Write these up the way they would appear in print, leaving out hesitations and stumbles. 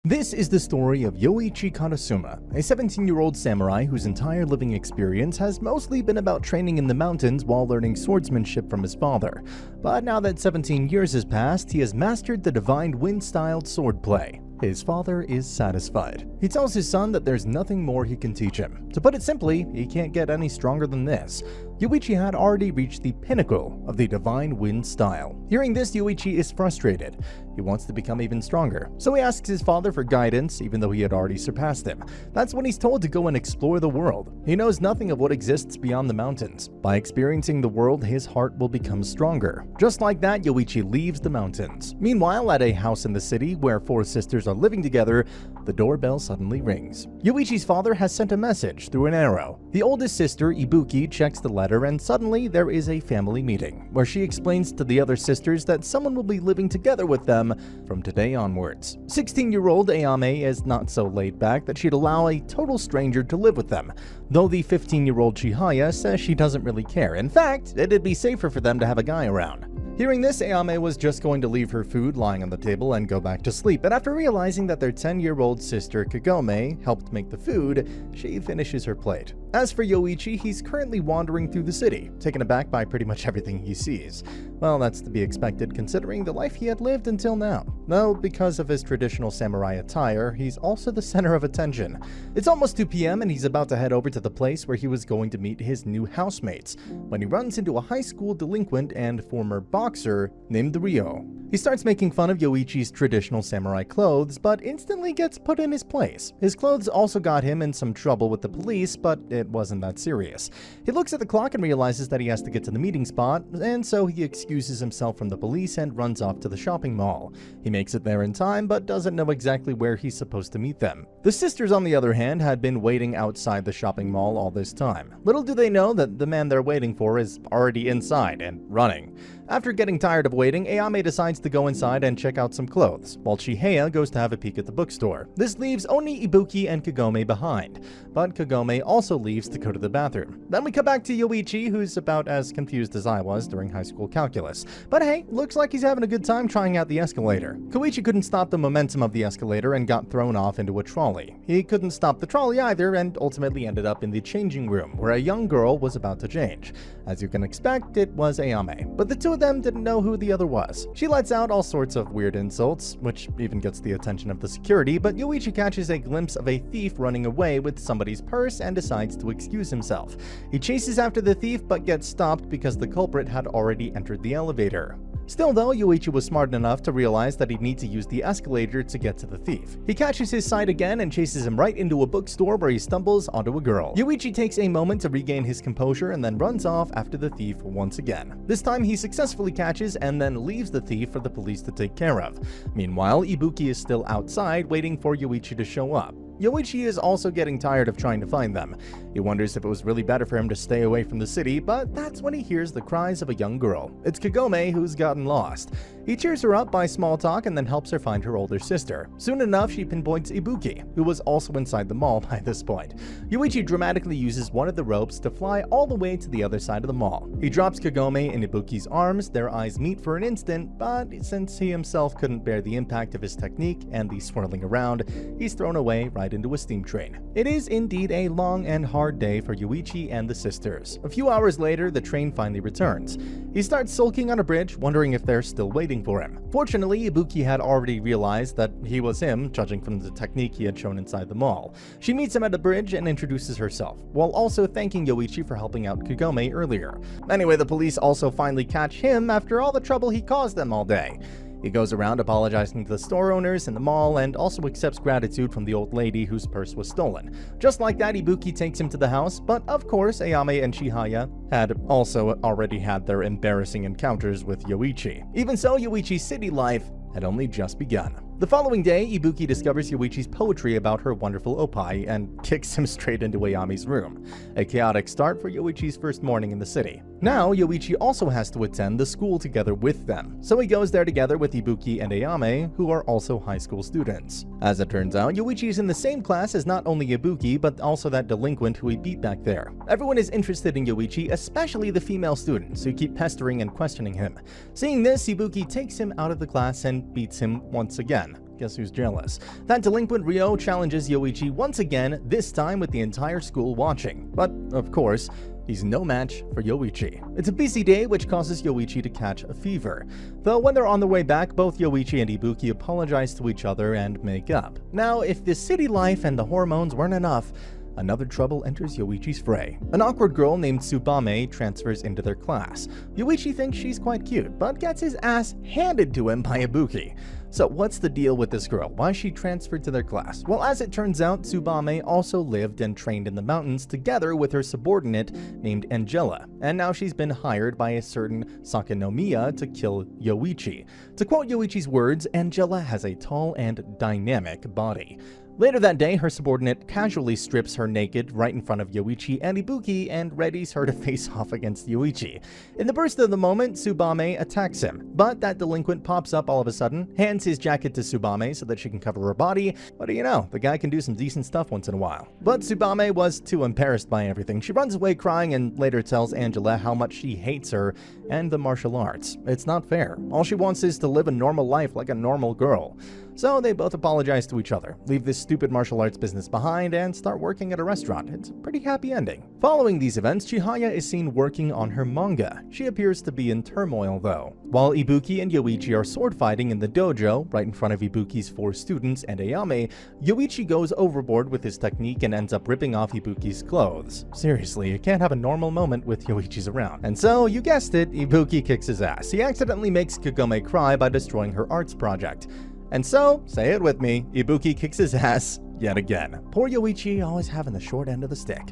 This is the story of Yoichi Karasuma, a 17-year-old samurai whose entire living experience has mostly been about training in the mountains while learning swordsmanship from his father. But now that 17 years has passed, he has mastered the divine wind-styled swordplay. His father is satisfied. He tells his son that there's nothing more he can teach him. To put it simply, he can't get any stronger than this. Yoichi had already reached the pinnacle of the divine wind style. Hearing this, Yoichi is frustrated. He wants to become even stronger, so he asks his father for guidance even though he had already surpassed him. That's when he's told to go and explore the world. He knows nothing of what exists beyond the mountains. By experiencing the world, his heart will become stronger. Just like that, Yoichi leaves the mountains. Meanwhile, at a house in the city where four sisters are living together, the doorbell suddenly rings. Yoichi's father has sent a message through an arrow. The oldest sister, Ibuki, checks the letter and suddenly there is a family meeting where she explains to the other sisters that someone will be living together with them from today onwards. 16-year-old Ayame is not so laid back that she'd allow a total stranger to live with them, though the 15-year-old Chihaya says she doesn't really care. In fact, it'd be safer for them to have a guy around. Hearing this, Ayame was just going to leave her food lying on the table and go back to sleep, but after realizing that their 10-year-old sister Kagome helped make the food, she finishes her plate. As for Yoichi, he's currently wandering through the city, taken aback by pretty much everything he sees. Well, that's to be expected considering the life he had lived until now. Though, because of his traditional samurai attire, he's also the center of attention. It's almost 2 p.m. and he's about to head over to the place where he was going to meet his new housemates, when he runs into a high school delinquent and former boxer named Ryo. He starts making fun of Yoichi's traditional samurai clothes, but instantly gets put in his place. His clothes also got him in some trouble with the police, but it wasn't that serious. He looks at the clock and realizes that he has to get to the meeting spot, and so he excuses himself from the police and runs off to the shopping mall. He makes it there in time, but doesn't know exactly where he's supposed to meet them. The sisters, on the other hand, had been waiting outside the shopping mall all this time. Little do they know that the man they're waiting for is already inside and running. After getting tired of waiting, Ayame decides to go inside and check out some clothes, while Chihaya goes to have a peek at the bookstore. This leaves only Ibuki and Kagome behind, but Kagome also leaves to go to the bathroom. Then we come back to Yoichi, who's about as confused as I was during high school calculus. But hey, looks like he's having a good time trying out the escalator. Koichi couldn't stop the momentum of the escalator and got thrown off into a trolley. He couldn't stop the trolley either and ultimately ended up in the changing room, where a young girl was about to change. As you can expect, it was Ayame, but the two of them didn't know who the other was. She lets out all sorts of weird insults, which even gets the attention of the security, but Yoichi catches a glimpse of a thief running away with somebody's purse and decides to excuse himself. He chases after the thief but gets stopped because the culprit had already entered the elevator. Still though, Yoichi was smart enough to realize that he'd need to use the escalator to get to the thief. He catches his sight again and chases him right into a bookstore where he stumbles onto a girl. Yoichi takes a moment to regain his composure and then runs off after the thief once again. This time he successfully catches and then leaves the thief for the police to take care of. Meanwhile, Ibuki is still outside waiting for Yoichi to show up. Yoichi is also getting tired of trying to find them. He wonders if it was really better for him to stay away from the city, but that's when he hears the cries of a young girl. It's Kagome, who's gotten lost. He cheers her up by small talk and then helps her find her older sister. Soon enough, she pinpoints Ibuki, who was also inside the mall by this point. Yoichi dramatically uses one of the ropes to fly all the way to the other side of the mall. He drops Kagome in Ibuki's arms, their eyes meet for an instant, but since he himself couldn't bear the impact of his technique and the swirling around, he's thrown away right into a steam train. It is indeed a long and hard day for Yoichi and the sisters. A few hours later, the train finally returns. He starts sulking on a bridge, wondering if they're still waiting for him. Fortunately, Ibuki had already realized that he was him, judging from the technique he had shown inside the mall. She meets him at the bridge and introduces herself, while also thanking Yoichi for helping out Kagome earlier. Anyway, the police also finally catch him after all the trouble he caused them all day. He goes around apologizing to the store owners in the mall and also accepts gratitude from the old lady whose purse was stolen. Just like that, Ibuki takes him to the house, but of course Ayame and Chihaya had also already had their embarrassing encounters with Yoichi. Even so, Yoichi's city life had only just begun. The following day, Ibuki discovers Yoichi's poetry about her wonderful opai and kicks him straight into Ayame's room. A chaotic start for Yoichi's first morning in the city. Now, Yoichi also has to attend the school together with them, so he goes there together with Ibuki and Ayame, who are also high school students. As it turns out, Yoichi is in the same class as not only Ibuki, but also that delinquent who he beat back there. Everyone is interested in Yoichi, especially the female students, who keep pestering and questioning him. Seeing this, Ibuki takes him out of the class and beats him once again. guess who's jealous? That delinquent Ryo challenges Yoichi once again, this time with the entire school watching. But, of course, he's no match for Yoichi. It's a busy day, which causes Yoichi to catch a fever. Though when they're on their way back, both Yoichi and Ibuki apologize to each other and make up. Now, if the city life and the hormones weren't enough, another trouble enters Yoichi's fray. An awkward girl named Tsubame transfers into their class. Yoichi thinks she's quite cute, but gets his ass handed to him by Ibuki. So what's the deal with this girl? Why she transferred to their class? Well, as it turns out, Tsubame also lived and trained in the mountains together with her subordinate named Angela, and now she's been hired by a certain Sakinomiya to kill Yoichi. To quote Yoichi's words, Angela has a tall and dynamic body. Later that day, her subordinate casually strips her naked right in front of Yoichi and Ibuki and readies her to face off against Yoichi. In the burst of the moment, Tsubame attacks him, but that delinquent pops up all of a sudden, hands his jacket to Tsubame so that she can cover her body. What do you know, the guy can do some decent stuff once in a while. But Tsubame was too embarrassed by everything. She runs away crying and later tells Angela how much she hates her and the martial arts. It's not fair. All she wants is to live a normal life like a normal girl. So they both apologize to each other, leave this stupid martial arts business behind, and start working at a restaurant. It's a pretty happy ending. Following these events, Chihaya is seen working on her manga. She appears to be in turmoil though. While Ibuki and Yoichi are sword fighting in the dojo, right in front of Ibuki's 4 students and Ayame, Yoichi goes overboard with his technique and ends up ripping off Ibuki's clothes. Seriously, you can't have a normal moment with Yoichi's around. And so, you guessed it, Ibuki kicks his ass. He accidentally makes Kagome cry by destroying her arts project. And so, say it with me, Ibuki kicks his ass yet again. Poor Yoichi always having the short end of the stick.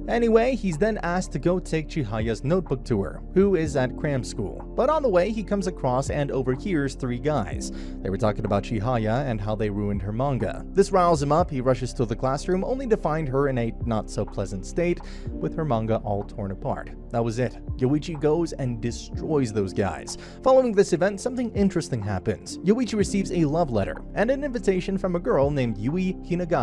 Anyway, he's then asked to go take Chihaya's notebook to her, who is at cram school. But on the way, he comes across and overhears 3 guys. They were talking about Chihaya and how they ruined her manga. This riles him up. He rushes to the classroom only to find her in a not-so-pleasant state, with her manga all torn apart. That was it. Yoichi goes and destroys those guys. Following this event, something interesting happens. Yoichi receives a love letter and an invitation from a girl named Yui Hinagata.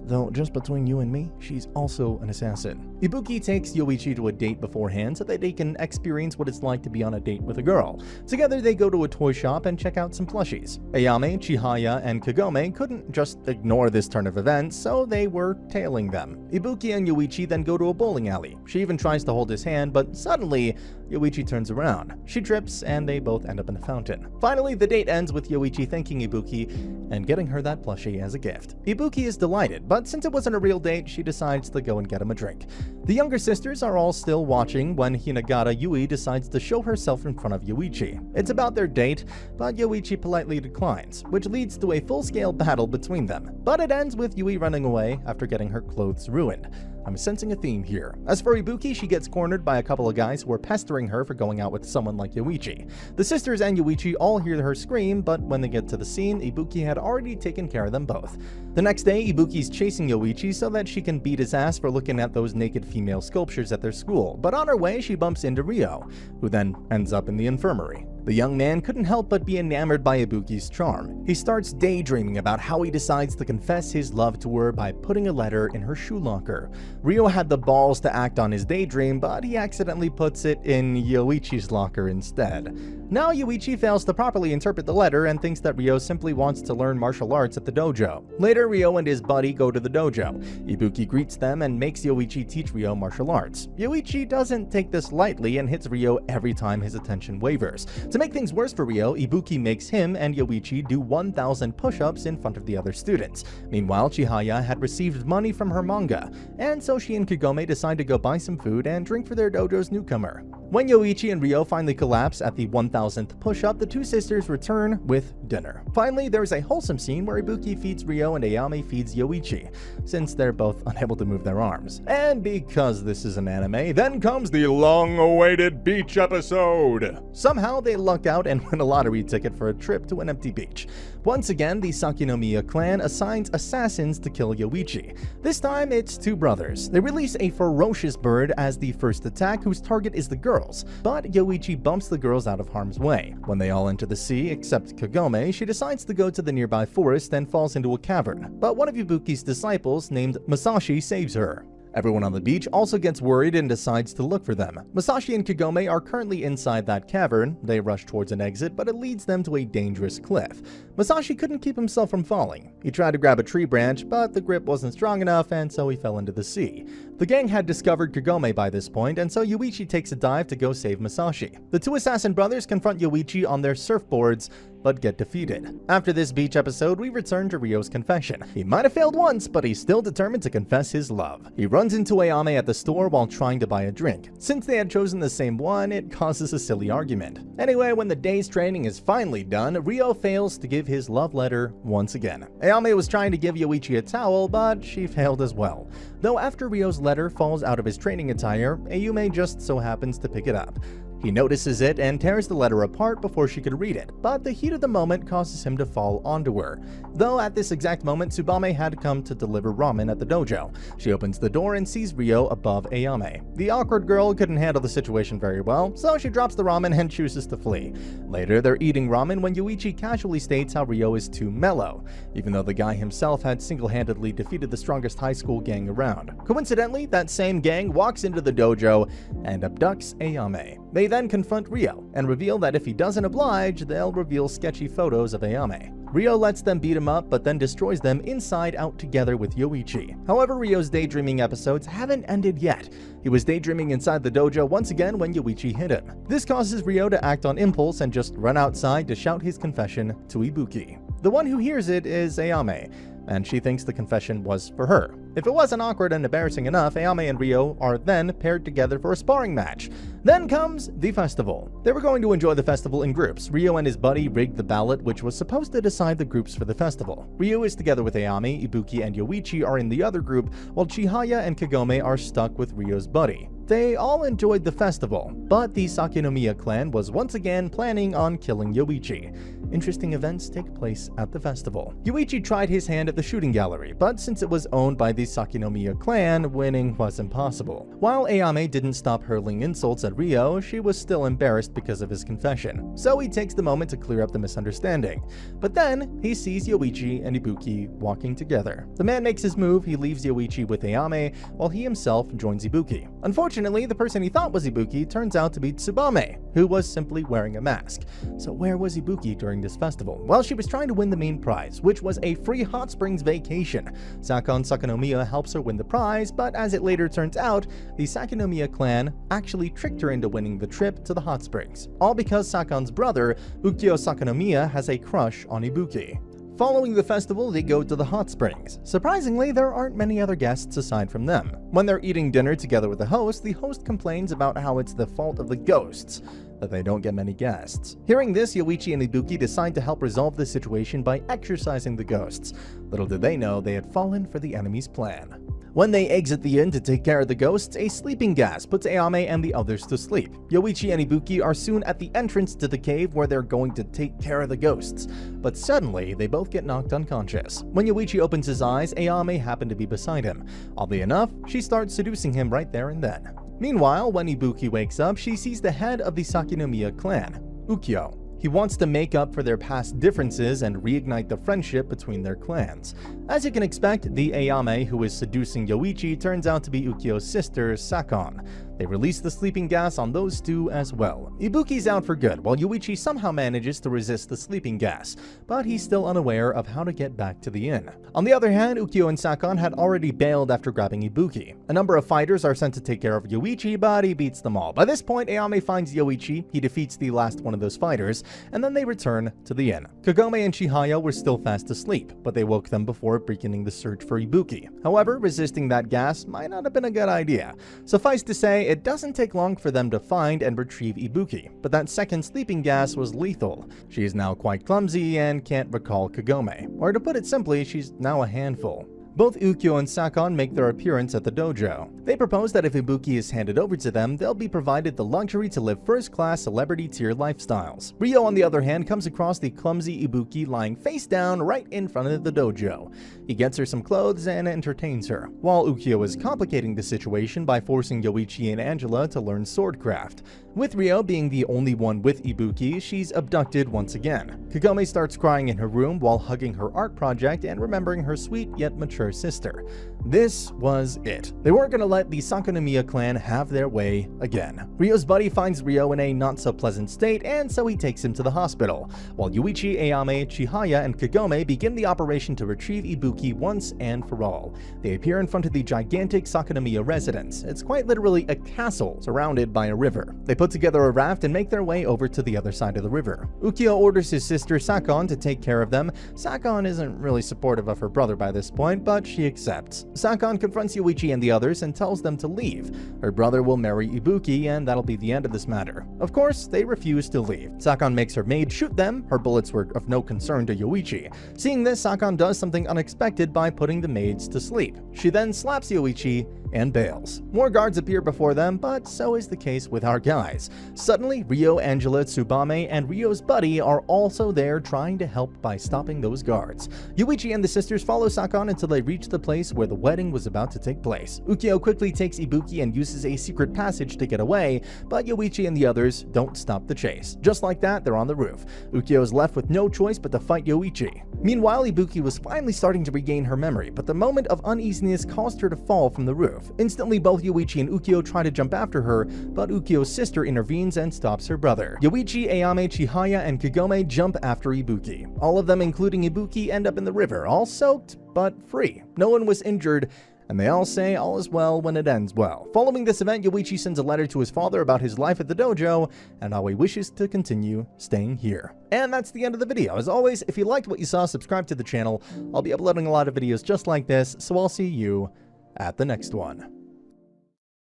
Though, just between you and me, she's also an assassin. Ibuki takes Yoichi to a date beforehand so that they can experience what it's like to be on a date with a girl. Together, they go to a toy shop and check out some plushies. Ayame, Chihaya, and Kagome couldn't just ignore this turn of events, so they were tailing them. Ibuki and Yoichi then go to a bowling alley. She even tries to hold his hand, but suddenly, Yoichi turns around. She trips, and they both end up in a fountain. Finally, the date ends with Yoichi thanking Ibuki and getting her that plushie as a gift. Ibuki is delighted, but since it wasn't a real date, she decides to go and get him a drink. The younger sisters are all still watching when Hinagata Yui decides to show herself in front of Yoichi. It's about their date, but Yoichi politely declines, which leads to a full-scale battle between them. But it ends with Yui running away after getting her clothes ruined. I'm sensing a theme here. As for Ibuki, she gets cornered by a couple of guys who are pestering her for going out with someone like Yoichi. The sisters and Yoichi all hear her scream, but when they get to the scene, Ibuki had already taken care of them both. The next day, Ibuki's chasing Yoichi so that she can beat his ass for looking at those naked female sculptures at their school, but on her way, she bumps into Ryo, who then ends up in the infirmary. The young man couldn't help but be enamored by Ibuki's charm. He starts daydreaming about how he decides to confess his love to her by putting a letter in her shoe locker. Ryo had the balls to act on his daydream, but he accidentally puts it in Yoichi's locker instead. Now Yoichi fails to properly interpret the letter and thinks that Ryo simply wants to learn martial arts at the dojo. Later, Ryo and his buddy go to the dojo. Ibuki greets them and makes Yoichi teach Ryo martial arts. Yoichi doesn't take this lightly and hits Ryo every time his attention wavers. To make things worse for Ryo, Ibuki makes him and Yoichi do 1,000 push-ups in front of the other students. Meanwhile, Chihaya had received money from her manga, and so she and Kagome decide to go buy some food and drink for their dojo's newcomer. When Yoichi and Ryo finally collapse at the 1,000th push-up, the two sisters return with dinner. Finally, there is a wholesome scene where Ibuki feeds Ryo and Ayame feeds Yoichi, since they're both unable to move their arms. And because this is an anime, then comes the long-awaited beach episode! Somehow, they luck out and win a lottery ticket for a trip to an empty beach. Once again, the Sakinomiya clan assigns assassins to kill Yoichi. This time, it's 2 brothers. They release a ferocious bird as the first attack, whose target is the girls, but Yoichi bumps the girls out of harm's way. When they all enter the sea, except Kagome, she decides to go to the nearby forest and falls into a cavern, but one of Ibuki's disciples named Masashi saves her. Everyone on the beach also gets worried and decides to look for them. Masashi and Kagome are currently inside that cavern. They rush towards an exit, but it leads them to a dangerous cliff. Masashi couldn't keep himself from falling. He tried to grab a tree branch, but the grip wasn't strong enough, and so he fell into the sea. The gang had discovered Kagome by this point, and so Yoichi takes a dive to go save Masashi. The two assassin brothers confront Yoichi on their surfboards, but get defeated. After this beach episode, we return to Ryo's confession. He might have failed once, but he's still determined to confess his love. He runs into Ayame at the store while trying to buy a drink. Since they had chosen the same one, it causes a silly argument. Anyway, when the day's training is finally done, Ryo fails to give his love letter once again. Ayame was trying to give Yoichi a towel, but she failed as well. Though after Ryo's letter falls out of his training attire, Ayume just so happens to pick it up. He notices it and tears the letter apart before she could read it, but the heat of the moment causes him to fall onto her. Though at this exact moment, Tsubame had come to deliver ramen at the dojo. She opens the door and sees Ryo above Ayame. The awkward girl couldn't handle the situation very well, so she drops the ramen and chooses to flee. Later, they're eating ramen when Yoichi casually states how Ryo is too mellow, even though the guy himself had single-handedly defeated the strongest high school gang around. Coincidentally, that same gang walks into the dojo and abducts Ayame. They then confront Ryo and reveal that if he doesn't oblige, they'll reveal sketchy photos of Ayame. Ryo lets them beat him up, but then destroys them inside out together with Yoichi. However, Ryo's daydreaming episodes haven't ended yet. He was daydreaming inside the dojo once again when Yoichi hit him. This causes Ryo to act on impulse and just run outside to shout his confession to Ibuki. The one who hears it is Ayame, and she thinks the confession was for her. If it wasn't awkward and embarrassing enough, Ayame and Ryo are then paired together for a sparring match. Then comes the festival. They were going to enjoy the festival in groups. Ryo and his buddy rigged the ballot, which was supposed to decide the groups for the festival. Ryo is together with Ayame, Ibuki, and Yoichi are in the other group, while Chihaya and Kagome are stuck with Ryo's buddy. They all enjoyed the festival, but the Sakinomiya clan was once again planning on killing Yoichi. Interesting events take place at the festival. Yoichi tried his hand at the shooting gallery, but since it was owned by the Sakinomiya clan, winning was impossible. While Ayame didn't stop hurling insults at Ryo, she was still embarrassed because of his confession, so he takes the moment to clear up the misunderstanding. But then, he sees Yoichi and Ibuki walking together. The man makes his move, he leaves Yoichi with Ayame, while he himself joins Ibuki. Unfortunately, the person he thought was Ibuki turns out to be Tsubame, who was simply wearing a mask. So where was Ibuki during this festival? Well, she was trying to win the main prize, which was a free hot springs vacation. Sakon Sakinomiya helps her win the prize, but as it later turns out, the Sakinomiya clan actually tricked her into winning the trip to the hot springs, all because Sakon's brother, Ukyo Sakinomiya, has a crush on Ibuki. Following the festival, they go to the hot springs. Surprisingly, there aren't many other guests aside from them. When they're eating dinner together with the host complains about how it's the fault of the ghosts that they don't get many guests. Hearing this, Yoichi and Ibuki decide to help resolve the situation by exorcising the ghosts. Little did they know they had fallen for the enemy's plan. When they exit the inn to take care of the ghosts, a sleeping gas puts Ayame and the others to sleep. Yoichi and Ibuki are soon at the entrance to the cave where they're going to take care of the ghosts. But suddenly, they both get knocked unconscious. When Yoichi opens his eyes, Ayame happened to be beside him. Oddly enough, she starts seducing him right there and then. Meanwhile, when Ibuki wakes up, she sees the head of the Sakinomiya clan, Ukyo. He wants to make up for their past differences and reignite the friendship between their clans. As you can expect, the Ayame who is seducing Yoichi turns out to be Ukyo's sister, Sakon. They release the sleeping gas on those two as well. Ibuki's out for good, while Yoichi somehow manages to resist the sleeping gas, but he's still unaware of how to get back to the inn. On the other hand, Ukyo and Sakon had already bailed after grabbing Ibuki. A number of fighters are sent to take care of Yoichi, but he beats them all. By this point, Ayame finds Yoichi, he defeats the last one of those fighters, and then they return to the inn. Kagome and Chihaya were still fast asleep, but they woke them before beginning the search for Ibuki. However, resisting that gas might not have been a good idea. Suffice to say, it doesn't take long for them to find and retrieve Ibuki, but that second sleeping gas was lethal. She is now quite clumsy and can't recall Kagome. Or to put it simply, she's now a handful. Both Ukyo and Sakon make their appearance at the dojo. They propose that if Ibuki is handed over to them, they'll be provided the luxury to live first-class celebrity-tier lifestyles. Ryo, on the other hand, comes across the clumsy Ibuki lying face down right in front of the dojo. He gets her some clothes and entertains her, while Ukyo is complicating the situation by forcing Yoichi and Angela to learn swordcraft. With Ryo being the only one with Ibuki, she's abducted once again. Kagome starts crying in her room while hugging her art project and remembering her sweet yet mature sister. This was it. They weren't going to let the Sakunomiya clan have their way again. Ryo's buddy finds Ryo in a not-so-pleasant state, and so he takes him to the hospital, while Yuichi, Ayame, Chihaya, and Kagome begin the operation to retrieve Ibuki once and for all. They appear in front of the gigantic Sakunomiya residence. It's quite literally a castle surrounded by a river. They put together a raft and make their way over to the other side of the river. Ukyo orders his sister Sakon to take care of them. Sakon isn't really supportive of her brother by this point, but she accepts. Sakon confronts Yuichi and the others and tells them to leave. Her brother will marry Ibuki, and that'll be the end of this matter. Of course, they refuse to leave. Sakon makes her maid shoot them. Her bullets were of no concern to Yuichi. Seeing this, Sakon does something unexpected by putting the maids to sleep. She then slaps Yuichi and bails. More guards appear before them, but so is the case with our guys. Suddenly, Ryo, Angela, Tsubame, and Ryo's buddy are also there trying to help by stopping those guards. Yuichi and the sisters follow Sakon until they reach the place where the wedding was about to take place. Ukyo quickly takes Ibuki and uses a secret passage to get away, but Yuichi and the others don't stop the chase. Just like that, they're on the roof. Ukyo is left with no choice but to fight Yuichi. Meanwhile, Ibuki was finally starting to regain her memory, but the moment of uneasiness caused her to fall from the roof. Instantly, both Yuichi and Ukyo try to jump after her, but Ukyo's sister intervenes and stops her brother. Yuichi, Ayame, Chihaya, and Kagome jump after Ibuki. All of them, including Ibuki, end up in the river, all soaked, but free. No one was injured, and they all say all is well when it ends well. Following this event, Yuichi sends a letter to his father about his life at the dojo, and how he wishes to continue staying here. And that's the end of the video. As always, if you liked what you saw, subscribe to the channel. I'll be uploading a lot of videos just like this, so I'll see you at the next one.